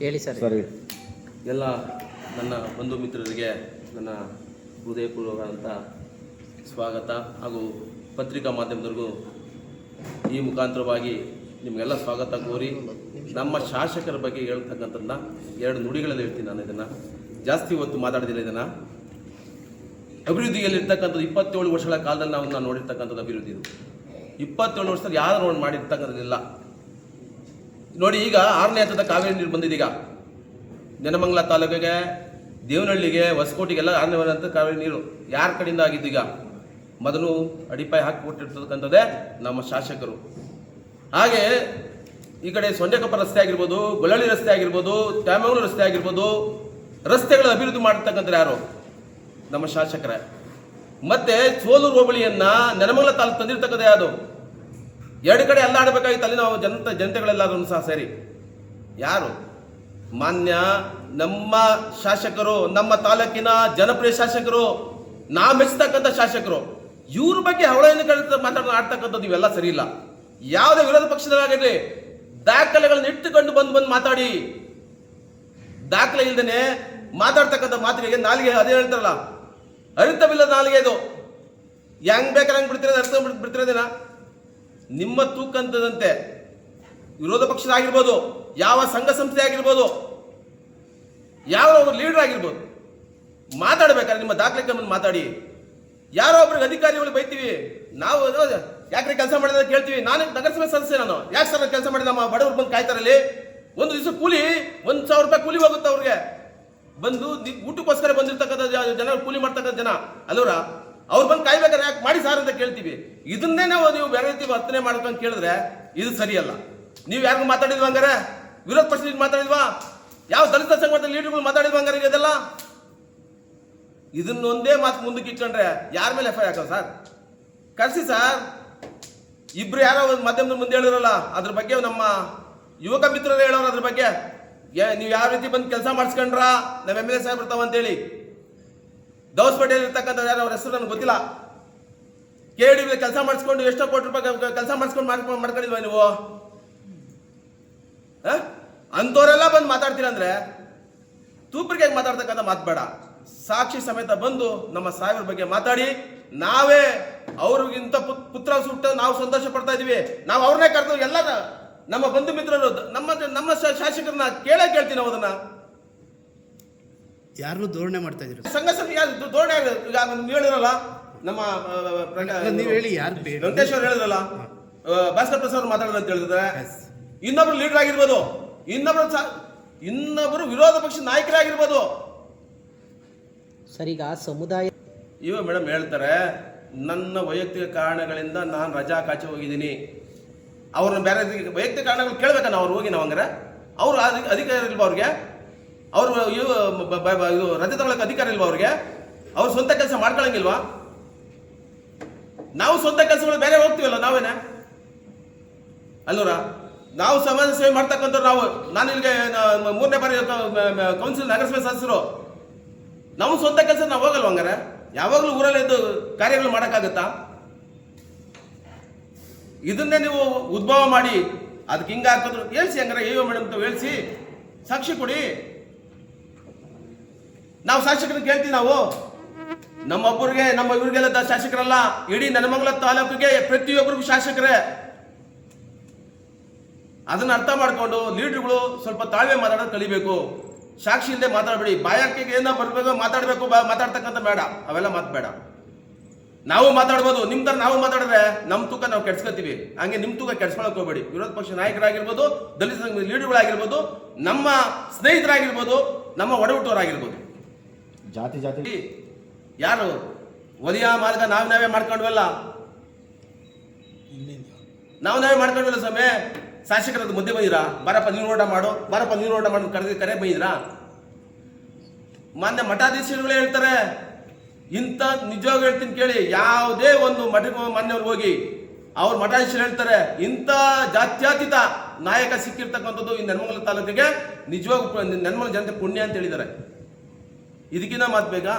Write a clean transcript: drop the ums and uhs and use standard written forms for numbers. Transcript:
ಹೇಳಿ ಸರ್. ಸರಿ. ಎಲ್ಲ ನನ್ನ ಬಂಧು ಮಿತ್ರರಿಗೆ ನನ್ನ ಹೃದಯಪೂರ್ವಕವಾದಂಥ ಸ್ವಾಗತ ಹಾಗೂ ಪತ್ರಿಕಾ ಮಾಧ್ಯಮದವರಿಗೂ ಈ ಮುಖಾಂತರವಾಗಿ ನಿಮಗೆಲ್ಲ ಸ್ವಾಗತ ಕೋರಿ ನಮ್ಮ ಶಾಸಕರ ಬಗ್ಗೆ ಹೇಳ್ತಕ್ಕಂಥದ್ದನ್ನ ಎರಡು ನುಡಿಗಳಲ್ಲಿ ಹೇಳ್ತೀನಿ. ನಾನು ಇದನ್ನು ಜಾಸ್ತಿ ಹೊತ್ತು ಮಾತಾಡೋದಿಲ್ಲ. ಇದನ್ನು ಅಭಿವೃದ್ಧಿಯಲ್ಲಿರ್ತಕ್ಕಂಥದ್ದು 27 ವರ್ಷಗಳ ಕಾಲದಲ್ಲಿ ನಾನು ನೋಡಿರ್ತಕ್ಕಂಥದ್ದು ಅಭಿವೃದ್ಧಿ. ಇದು 27 ವರ್ಷದಲ್ಲಿ ಯಾರು ನೋಡಿ ಮಾಡಿರ್ತಕ್ಕಂಥದ್ದಿಲ್ಲ ನೋಡಿ. ಈಗ 6ನೇ ಹಂತದ ಕಾವೇರಿ ನೀರು ಬಂದಿದೆ. ಈಗ ನೆನಮಂಗಲ ತಾಲೂಕಿಗೆ, ದೇವನಹಳ್ಳಿಗೆ, ಹೊಸಕೋಟೆಗೆಲ್ಲ 6ನೇ ಹಂತದ ಕಾವೇರಿ ನೀರು ಯಾರ ಕಡೆಯಿಂದ ಆಗಿದ್ದು? ಈಗ ಮೊದಲು ಅಡಿಪಾಯ ಹಾಕಿಕೊಟ್ಟಿರ್ತಕ್ಕಂಥದ್ದೇ ನಮ್ಮ ಶಾಸಕರು. ಹಾಗೆ ಈ ಕಡೆ ಸೊಂಡೆಕೊಪ್ಪ ರಸ್ತೆ ಆಗಿರ್ಬೋದು, ಗೊಳ್ಳಳ್ಳಿ ರಸ್ತೆ ಆಗಿರ್ಬೋದು, ತ್ಯಾಮಂಗಲೂರು ರಸ್ತೆ ಆಗಿರ್ಬೋದು, ರಸ್ತೆಗಳ ಅಭಿವೃದ್ಧಿ ಮಾಡಿರ್ತಕ್ಕಂಥದ್ದು ಯಾರು? ನಮ್ಮ ಶಾಸಕರೇ. ಮತ್ತೆ ಸೋಲೂರು ಹೋಬಳಿಯನ್ನ ನೆನಮಂಗಲ ತಾಲೂಕು ತಂದಿರ್ತಕ್ಕಂಥ ಯಾವುದು? ಎರಡು ಕಡೆ ಎಲ್ಲ ಆಡಬೇಕಾಗಿತ್ತು ಅಲ್ಲಿ ನಾವು ಜನತೆಗಳೆಲ್ಲರೂ ಸಹ ಸೇರಿ. ಯಾರು? ಮಾನ್ಯ ನಮ್ಮ ಶಾಸಕರು, ನಮ್ಮ ತಾಲೂಕಿನ ಜನಪ್ರಿಯ ಶಾಸಕರು, ನಾ ಮೆಚ್ಚತಕ್ಕಂಥ ಶಾಸಕರು. ಇವ್ರ ಬಗ್ಗೆ ಅವಳನ್ನು ಆಡ್ತಕ್ಕಂಥದ್ದು ಇವೆಲ್ಲ ಸರಿ ಇಲ್ಲ. ಯಾವುದೇ ವಿರೋಧ ಪಕ್ಷದಲ್ಲಾಗಿರಲಿ ದಾಖಲೆಗಳನ್ನ ಇಟ್ಟುಕೊಂಡು ಬಂದು ಮಾತಾಡಿ. ದಾಖಲೆ ಇಲ್ದೇನೆ ಮಾತಾಡ್ತಕ್ಕಂಥ ಮಾತಿಗೆ ನಾಲಿಗೆ ಅದೇ ಹೇಳ್ತಾರಲ್ಲ, ಅರಿತವಿಲ್ಲದ ನಾಲಿಗೆ ಇದು. ಹೆಂಗ್ ಬೇಕಾದ್ರೆ ಹಂಗೆ ಬಿಡ್ತಿರೋದು, ಅರ್ಥ ಬಿಡ್ತಿರೋದೇನ? ನಿಮ್ಮ ತೂಕಂತದಂತೆ ವಿರೋಧ ಪಕ್ಷದಾಗಿರ್ಬೋದು, ಯಾವ ಸಂಘ ಸಂಸ್ಥೆ ಆಗಿರ್ಬೋದು, ಯಾವ ಒಬ್ಬರು ಲೀಡರ್ ಆಗಿರ್ಬೋದು, ಮಾತಾಡ್ಬೇಕಾದ್ರೆ ನಿಮ್ಮ ದಾಖಲೆ ಕಮ್ಮಿ ಮಾತಾಡಿ. ಯಾರೋ ಒಬ್ರಿಗೆ ಅಧಿಕಾರಿಗಳು ಬೈತೀವಿ ನಾವು, ಯಾಕ್ರೆ ಕೆಲಸ ಮಾಡಿದ್ರೆ ಕೇಳ್ತೀವಿ. ನಾನು ನಗರಸಭೆ ಸದಸ್ಯ, ನಾನು ಯಾಕೆ ಸರ್ ಕೆಲಸ ಮಾಡಿದ? ನಮ್ಮ ಬಡವರು ಬಂದು ಕಾಯ್ತಾರಲ್ಲಿ. ಒಂದು ದಿವಸ ಕೂಲಿ 1,000 ರೂಪಾಯಿ ಕೂಲಿ ಹೋಗುತ್ತೆ ಅವ್ರಿಗೆ. ಬಂದು ಊಟಕ್ಕೋಸ್ಕರ ಬಂದಿರ್ತಕ್ಕಂಥ ಜನ, ಕೂಲಿ ಮಾಡ್ತಕ್ಕಂಥ ಜನ ಅಲ್ಲವ್ರ, ಅವ್ರು ಬಂದು ಕಾಯ್ಬೇಕಾದ್ರೆ ಯಾಕೆ ಮಾಡಿ ಸಾರ್ ಅಂತ ಕೇಳ್ತೀವಿ. ಇದನ್ನೇ ನಾವು ನೀವು ಬೇರೆ ರೀತಿ ವರ್ತನೆ ಮಾಡ್ಕೊಂಡು ಕೇಳಿದ್ರೆ ಇದು ಸರಿಯಲ್ಲ. ನೀವು ಯಾರಿಗೂ ಮಾತಾಡಿದ್ವಾ? ಹಂಗಾರೆ ವಿರೋಧ ಪಕ್ಷದಲ್ಲಿ ಮಾತಾಡಿದ್ವಾ? ಯಾವ ದಲಿತ ಸಂಘಟನೆ ಲೀಡರ್ಗಳು ಮಾತಾಡಿದ್ವಾ? ಹಂಗಾರೆ ಇದೆಲ್ಲ ಇದನ್ನೊಂದೇ ಮಾತು ಮುಂದಕ್ಕೆ ಇಟ್ಕೊಂಡ್ರೆ ಯಾರ ಮೇಲೆ ಎಫ್ ಐ ಹಾಕೋ ಸರ್? ಕರ್ಸಿ ಸರ್. ಇಬ್ರು ಯಾರೋ ಮಾಧ್ಯಮದ ಮುಂದೆ ಹೇಳಿರಲ್ಲ, ಅದ್ರ ಬಗ್ಗೆ ನಮ್ಮ ಯುವಕ ಮಿತ್ರರು ಹೇಳೋರು. ಅದ್ರ ಬಗ್ಗೆ ನೀವು ಯಾವ ರೀತಿ ಬಂದು ಕೆಲಸ ಮಾಡಿಸ್ಕೊಂಡ್ರ ನಮ್ಮ ಎಮ್ ಎಲ್ ಎ ಸಾಹೇಬ್ ಬರ್ತಾವ ಅಂತೇಳಿ. ದೌಸ್ಪೇಟೆಯಲ್ಲಿ ಇರ್ತಕ್ಕಂಥ ಯಾರು, ಅವ್ರ ಹೆಸರು ನನಗೆ ಗೊತ್ತಿಲ್ಲ. KD ಕೆಲಸ ಮಾಡಿಸ್ಕೊಂಡು ಎಷ್ಟೋ ಕೋಟಿ ರೂಪಾಯಿ ಕೆಲಸ ಮಾಡಿಸ್ಕೊಂಡು ಮಾಡ್ಕೊಂಡಿದ್ವ ನೀವು? ಅಂಥವರೆಲ್ಲ ಬಂದು ಮಾತಾಡ್ತೀರ ಅಂದ್ರೆ ತೂಪ್ರಿಗೆ ಮಾತಾಡ್ತಕ್ಕಂಥ ಮಾತು ಬೇಡ. ಸಾಕ್ಷಿ ಸಮೇತ ಬಂದು ನಮ್ಮ ಸಾಹೇಬ್ರ ಬಗ್ಗೆ ಮಾತಾಡಿ. ನಾವೇ ಅವ್ರಿಗಿಂತ ಪುತ್ರ ಸುಟ್ಟು ನಾವು ಸಂತೋಷ ಪಡ್ತಾ ಇದೀವಿ. ನಾವು ಅವ್ರನ್ನೇ ಕರೆದು ಎಲ್ಲ ನಮ್ಮ ಬಂಧು ಮಿತ್ರರು, ನಮ್ಮ ಶಾಸಕರನ್ನ ಕೇಳ್ತೀನಿ. ನಾವು ಅದನ್ನ ಯಾರು ಧೋರಣೆ ಮಾಡ್ತಾ ಇದ್ರು? ಸಂಘ ಧೋರಣೆ ಹೇಳಿರಲ್ಲ ನಮ್ಮ ನೀವು ಹೇಳಿ, ಯಾರು? ವೆಂಕಟೇಶ್ ಅವ್ರು ಹೇಳಿದ್ರಲ್ಲ, ಭಾಸ್ಕರ್ ಪ್ರಸಾದ್ ಅವ್ರು ಮಾತಾಡೋದು ಅಂತ ಹೇಳಿದ್ರೆ, ಇನ್ನೊಬ್ರು ಲೀಡರ್ ಆಗಿರ್ಬೋದು, ಇನ್ನೊಬ್ರು ವಿರೋಧ ಪಕ್ಷ ನಾಯಕರಾಗಿರ್ಬೋದು. ಸರ್, ಈಗ ಸಮುದಾಯ ಇವ ಮೇಡಮ್ ಹೇಳ್ತಾರೆ, ನನ್ನ ವೈಯಕ್ತಿಕ ಕಾರಣಗಳಿಂದ ನಾನು ರಜಾ ಕಾಚೆ ಹೋಗಿದ್ದೀನಿ. ಅವ್ರನ್ನ ಬೇರೆ ವೈಯಕ್ತಿಕ ಕಾರಣಗಳು ಕೇಳ್ಬೇಕ ನಾವು? ಅವ್ರು ಹೋಗಿ ನಾವು ಹಂಗಾರೆ ಅವ್ರು ಅಧಿಕಾರ ಇಲ್ವಾ ಅವ್ರಿಗೆ? ಅವರು ಇದು ರಜೆ ತಗೊಳಕ್ಕೆ ಅಧಿಕಾರ ಇಲ್ವಾ ಅವ್ರಿಗೆ? ಅವ್ರು ಸ್ವಂತ ಕೆಲಸ ಮಾಡ್ಕೊಳಂಗಿಲ್ವಾ? ನಾವು ಸ್ವಂತ ಕೆಲಸಗಳು ಬೇರೆ ಹೋಗ್ತೀವಲ್ಲ ನಾವೇನೆ ಅಲ್ಲೂರ. ನಾವು ಸಮಾಜ ಸೇವೆ ಮಾಡ್ತಕ್ಕಂಥವ್ರು ನಾವು. ನಾನು ಇಲ್ಲಿಗೆ 3ನೇ ಬಾರಿ ಕೌನ್ಸಿಲ್ ನಗರಸಭೆ ಸದಸ್ಯರು. ನಾವು ಸ್ವಂತ ಕೆಲಸ ನಾವು ಹೋಗಲ್ವ? ಹಂಗಾರೆ ಯಾವಾಗಲೂ ಊರಲ್ಲಿ ಇದ್ದು ಕಾರ್ಯಗಳು ಮಾಡೋಕ್ಕಾಗತ್ತಾ? ಇದನ್ನೇ ನೀವು ಉದ್ಭವ ಮಾಡಿ ಅದಕ್ಕೆ ಹಿಂಗೆ ಹಾಕಿದ್ರು ಹೇಳ್ಸಿ. ಹಂಗಾರೆ ಅಯ್ಯೋ ಮೇಡಮ್ ಅಂತ ಹೇಳ್ಸಿ ಸಾಕ್ಷಿ ಕೊಡಿ. ನಾವು ಶಾಸಕರನ್ನ ಕೇಳ್ತೀವಿ. ನಾವು ನಮ್ಮೊಬ್ಬರಿಗೆ, ನಮ್ಮ ಇವ್ರಿಗೆಲ್ಲ ಶಾಸಕರಲ್ಲ, ಇಡೀ ನೆನಮಂಗಲ ತಾಲೂಕಿಗೆ ಪ್ರತಿಯೊಬ್ಬರಿಗೂ ಶಾಸಕರೇ. ಅದನ್ನ ಅರ್ಥ ಮಾಡ್ಕೊಂಡು ಲೀಡರ್ಗಳು ಸ್ವಲ್ಪ ತಾಳ್ಮೆ ಮಾತಾಡೋದು ಕಲಿಬೇಕು. ಸಾಕ್ಷಿ ಇಲ್ಲದೆ ಮಾತಾಡಬೇಡಿ. ಬಾಯಾಕಿಗೆ ಏನೋ ಬರ್ಬೇಕು, ಮಾತಾಡಬೇಕು, ಮಾತಾಡ್ತಕ್ಕಂಥ ಬೇಡ. ಅವೆಲ್ಲ ಮಾತು ಬೇಡ. ನಾವು ಮಾತಾಡ್ಬೋದು, ನಿಮ್ಮ ಥರ ನಾವು ಮಾತಾಡಿದ್ರೆ ನಮ್ಮ ತೂಕ ನಾವು ಕೆಡ್ಸ್ಕೊತೀವಿ. ಹಂಗೆ ನಿಮ್ಮ ತೂಕ ಕೆಡ್ಸ್ಕೊಳಕ್ ಹೋಗ್ಬೇಡಿ. ವಿರೋಧ ಪಕ್ಷ ನಾಯಕರಾಗಿರ್ಬೋದು, ದಲಿತ ಸಂಘ ಲೀಡರ್ಗಳಾಗಿರ್ಬೋದು, ನಮ್ಮ ಸ್ನೇಹಿತರಾಗಿರ್ಬೋದು, ನಮ್ಮ ಒಡಹುಟ್ಟವರಾಗಿರ್ಬೋದು, ಜಾತಿ ಯಾರು ಒಲಿಯ ಮಾರ್ಗ ನಾವೇ ಮಾಡ್ಕೊಂಡ್ವಲ್ಲ. ನಾವೇ ಮಾಡ್ಕೊಂಡ್ವಲ್ಲ ಸ್ವಾಮಿ. ಶಾಸಕರದ್ದು ಮಧ್ಯೆ ಬಂದಿರಾ? ಬರಪ್ಪ ನೀನು ಓಟ ಮಾಡು, ಬರಪ್ಪ ನೀನು ಓಟ ಮಾಡು ಕರೆ ಬಂದಿದ್ರಾ? ಮಾನ್ಯ ಮಠಾಧೀಶರುಗಳೇ ಹೇಳ್ತಾರೆ. ಇಂಥ ನಿಜವಾಗಿ ಹೇಳ್ತೀನಿ ಕೇಳಿ, ಯಾವುದೇ ಒಂದು ಮಠಕ್ಕೆ ಮಾನ್ಯವ್ರು ಹೋಗಿ ಅವ್ರ ಮಠಾಧೀಶರು ಹೇಳ್ತಾರೆ, ಇಂಥ ಜಾತ್ಯತೀತ ನಾಯಕ ಸಿಕ್ಕಿರ್ತಕ್ಕಂಥದ್ದು ಈ ನೆನಮಂಗಲ ತಾಲೂಕಿಗೆ ನಿಜವಾಗೂ ನೆನಮಂಗಲ ಜನತೆ ಪುಣ್ಯ ಅಂತ ಹೇಳಿದ್ದಾರೆ. ಇದಕ್ಕಿಂತ ಮಾತು ಬೇಕಾ?